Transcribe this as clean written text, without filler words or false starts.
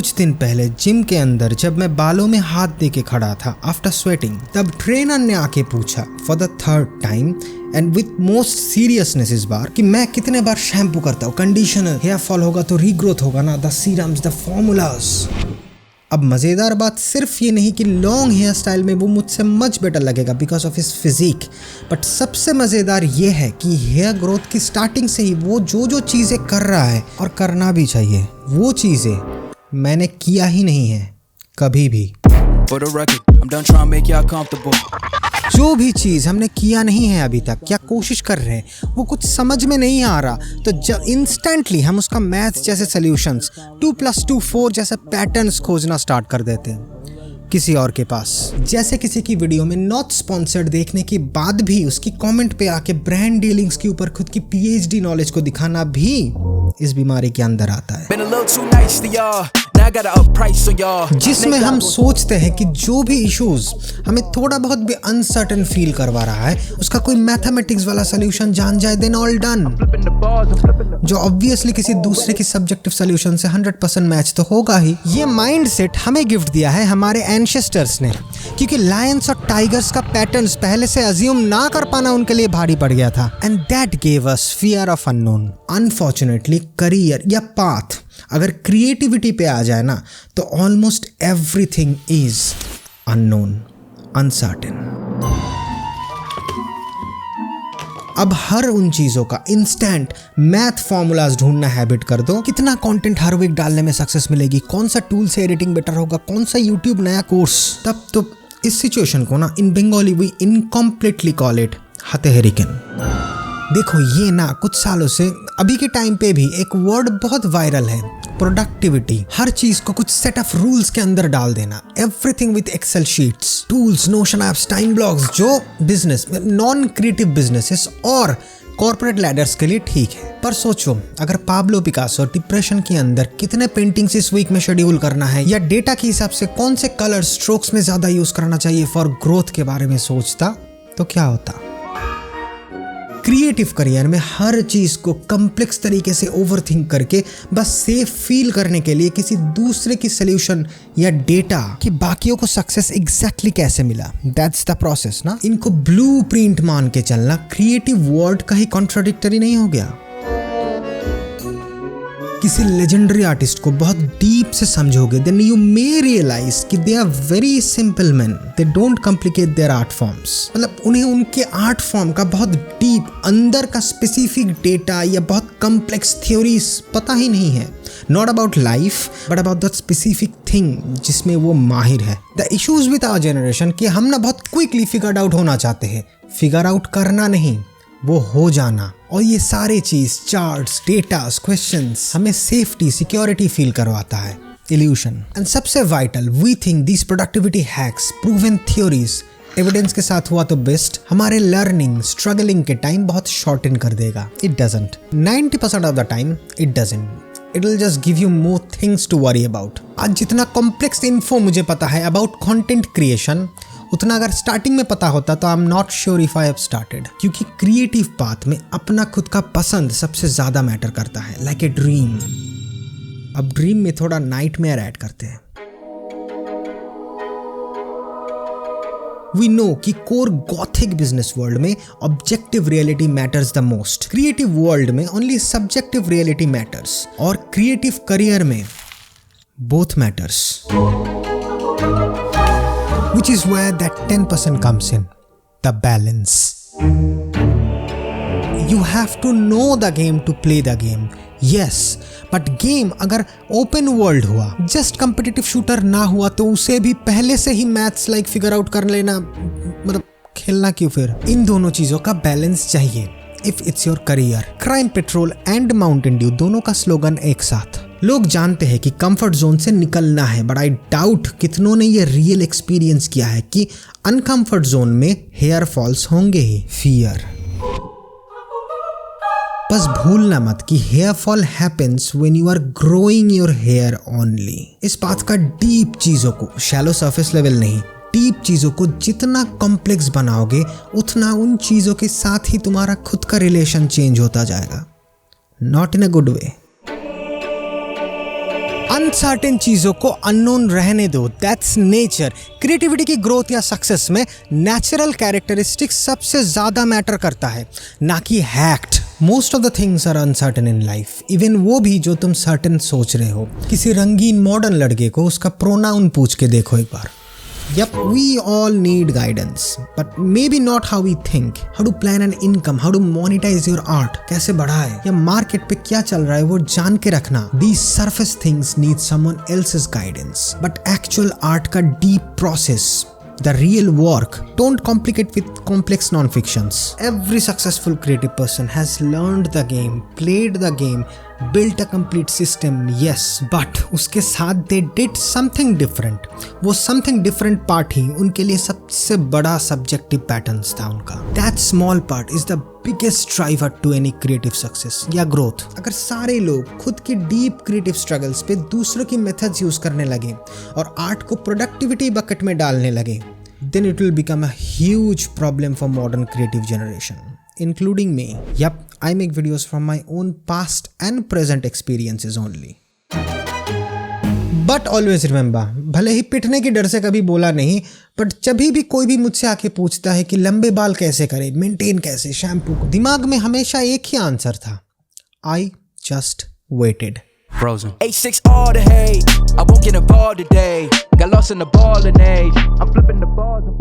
कुछ दिन पहले जिम के अंदर जब मैं बालों में हाथ दे के खड़ा था आफ्टर स्वेटिंग, तब ट्रेनर ने आके पूछा for the third time and with most seriousness इस बार कि मैं कितने बार शैम्पू करता हूँ, कंडीशनर, हेयर फॉल होगा तो रीग्रोथ होगा ना, द सीरम्स, द फॉर्मूलाज। अब मज़ेदार बात सिर्फ ये नहीं कि लॉन्ग हेयर स्टाइल में वो मुझसे मच बेटर लगेगा because of his physique, but सबसे मज़ेदार ये है कि हेयर ग्रोथ की स्टार्टिंग से ही वो जो चीज़ें कर रहा है और करना भी चाहिए, वो चीज़ें मैंने किया ही नहीं है कभी भी। जो भी चीज़ हमने किया नहीं है अभी तक, क्या कोशिश कर रहे हैं, वो कुछ समझ में नहीं आ रहा, तो जब इंस्टेंटली हम उसका मैथ जैसे सॉल्यूशंस, 2+2 4 जैसे पैटर्न्स खोजना स्टार्ट कर देते हैं किसी और के पास। जैसे किसी की वीडियो में नॉट स्पॉन्सर्ड देखने के बाद भी उसकी कमेंट पे आके ब्रांड डीलिंग्स के ऊपर खुद की PhD नॉलेज को दिखाना भी इस बीमारी के अंदर आता है, जिसमें हम सोचते हैं कि जो भी इश्यूज हमें थोड़ा बहुत भी अनसर्टेन फील करवा रहा है उसका कोई मैथमेटिक्स वाला सॉल्यूशन जान जाए, देन ऑल डन, जो ऑब्वियसली किसी दूसरे की सब्जेक्टिव सॉल्यूशन से 100% मैच तो होगा ही। ये माइंडसेट हमें गिफ्ट दिया है हमारे एंसेस्टर्स ने, क्योंकि लायंस और टाइगर्स का पैटर्न्स पहले से अज्यूम ना कर पाना उनके लिए भारी पड़ गया था, and that gave us fear of unknown. Unfortunately career या पाथ अगर क्रिएटिविटी पे आ जाए ना तो almost everything is unknown, uncertain. अब हर उन चीज़ों का इंस्टेंट मैथ फॉर्मूलाज ढूंढना हैबिट कर दो। कितना कंटेंट हर वीक डालने में सक्सेस मिलेगी, कौन सा टूल से एडिटिंग बेटर होगा, कौन सा यूट्यूब नया कोर्स, तब तो इस सिचुएशन को ना in Bengali we incompletely call it हतेहरिकन। देखो ये ना कुछ सालों से अभी के टाइम पे भी एक वर्ड बहुत वायरल है, प्रोडक्टिविटी। हर चीज को कुछ सेट ऑफ रूल्स के अंदर डाल देना, everything with Excel sheets, tools, Notion apps, time blocks, जो बिजनेस, नॉन क्रिएटिव बिजनेसेस और कॉर्पोरेट लैडर्स के लिए ठीक है। पर सोचो अगर पाब्लो पिकासो डिप्रेशन के अंदर कितने पेंटिंग्स इस वीक में शेड्यूल करना है, या डेटा के हिसाब से कौन से कलर स्ट्रोक्स में ज्यादा यूज करना चाहिए फॉर ग्रोथ के बारे में सोचता, तो क्या होता। क्रिएटिव करियर में हर चीज को कॉम्प्लेक्स तरीके से ओवरथिंक करके बस सेफ फील करने के लिए किसी दूसरे की सॉल्यूशन या डेटा कि बाकियों को सक्सेस एग्जैक्टली कैसे मिला, दैट्स द प्रोसेस ना, इनको ब्लूप्रिंट मान के चलना क्रिएटिव वर्ड का ही कॉन्ट्राडिक्टरी नहीं हो गया। किसी लेजेंडरी आर्टिस्ट को बहुत डीप से समझोगे देन यू मे रियलाइज कि they are very simple man, they don't complicate their art forms. मतलब उन्हें उनके आर्ट फॉर्म का बहुत डीप अंदर का स्पेसिफिक डेटा या बहुत कॉम्प्लेक्स थ्योरीज पता ही नहीं है, not about life but about the specific thing जिसमें वो माहिर है। The issues with our generation कि हम ना बहुत क्विकली फिगर्ड आउट होना चाहते हैं, फिगर आउट करना नहीं, वो हो जाना। और ये सारे चीज, चार्ट्स, डेटास, क्वेश्चंस हमें सेफ्टी, सिक्योरिटी फील करवाता है, इल्यूशन। एंड सबसे vital, we think these productivity hacks, proven theories evidence के साथ हुआ तो बेस्ट, हमारे लर्निंग, स्ट्रगलिंग के टाइम बहुत शॉर्टन कर देगा। It doesn't, 90% of the time it doesn't. It will just give you more things to worry about. आज जितना कॉम्प्लेक्स इन्फो मुझे पता है अबाउट कंटेंट क्रिएशन, उतना अगर स्टार्टिंग में पता होता तो I am not sure if I have started. क्योंकि क्रिएटिव पाथ में अपना खुद का पसंद सबसे ज्यादा मैटर करता है, लाइक ए ड्रीम। अब ड्रीम में थोड़ा नाइटमेयर ऐड करते हैं। वी नो कि कोर गॉथिक बिजनेस वर्ल्ड में objective reality matters the most, creative world में ओनली सब्जेक्टिव रियलिटी मैटर्स, और क्रिएटिव करियर में both matters, which is where that 10% comes in, the balance. You have to know the game to play the game. Yes, but game अगर open world हुआ, just competitive shooter ना हुआ, तो उसे भी पहले से ही मैथ्स लाइक फिगर आउट कर लेना, मतलब खेलना क्यों फिर। इन दोनों चीजों का बैलेंस चाहिए if it's your career. Crime petrol and Mountain Dew दोनों का स्लोगन एक साथ। लोग जानते हैं कि कंफर्ट जोन से निकलना है, बट आई डाउट कितनों ने ये रियल एक्सपीरियंस किया है कि अनकंफर्ट जोन में हेयर फॉल्स होंगे ही। फियर, बस भूलना मत कि hair fall happens when you are growing your hair only. इस बात का डीप चीजों को, शैलो सरफेस लेवल नहीं, डीप चीजों को जितना कॉम्प्लेक्स बनाओगे उतना उन चीजों के साथ ही तुम्हारा खुद का रिलेशन चेंज होता जाएगा, not in a good way. Uncertain चीजों को अननोन रहने दो, दैट्स नेचर। क्रिएटिविटी की ग्रोथ या सक्सेस में नेचुरल कैरेक्टरिस्टिक्स सबसे ज्यादा मैटर करता है, ना कि hacked. Most of the things are uncertain in life, even वो भी जो तुम सर्टेन सोच रहे हो। किसी रंगीन मॉडर्न लड़के को उसका प्रोनाउन पूछ के देखो एक बार। Yep, we all need guidance, but maybe not how we think. How to plan an income, how to monetize your art, कैसे बढ़ाए, या मार्केट पे क्या चल रहा है वो जान के रखना। These surface things need someone else's guidance, but actual art का deep process, the real work, don't complicate with complex non-fictions. Every successful creative person has learned the game, played the game, built a complete system, yes, but उसके साथ they did something different. वो something different part ही उनके लिए सबसे बड़ा subjective patterns था उनका। That small part is the biggest driver to any creative success या growth. अगर सारे लोग खुद की deep creative struggles पे दूसरों की methods use करने लगे और art को productivity bucket में डालने लगे, then it will become a huge problem for modern creative generation, including me. Yup, I make videos from my own past and present experiences only. But always remember, भले ही पिटने की डर से कभी बोला नहीं, बट जब भी कोई भी मुझसे आके पूछता है कि लंबे बाल कैसे करें, मेंटेन कैसे, शैम्पू, दिमाग में हमेशा एक ही आंसर था, I just waited. Frozen. 8-6 all the hate. I won't get involved today. Got lost in the ball and age. I'm flipping the balls.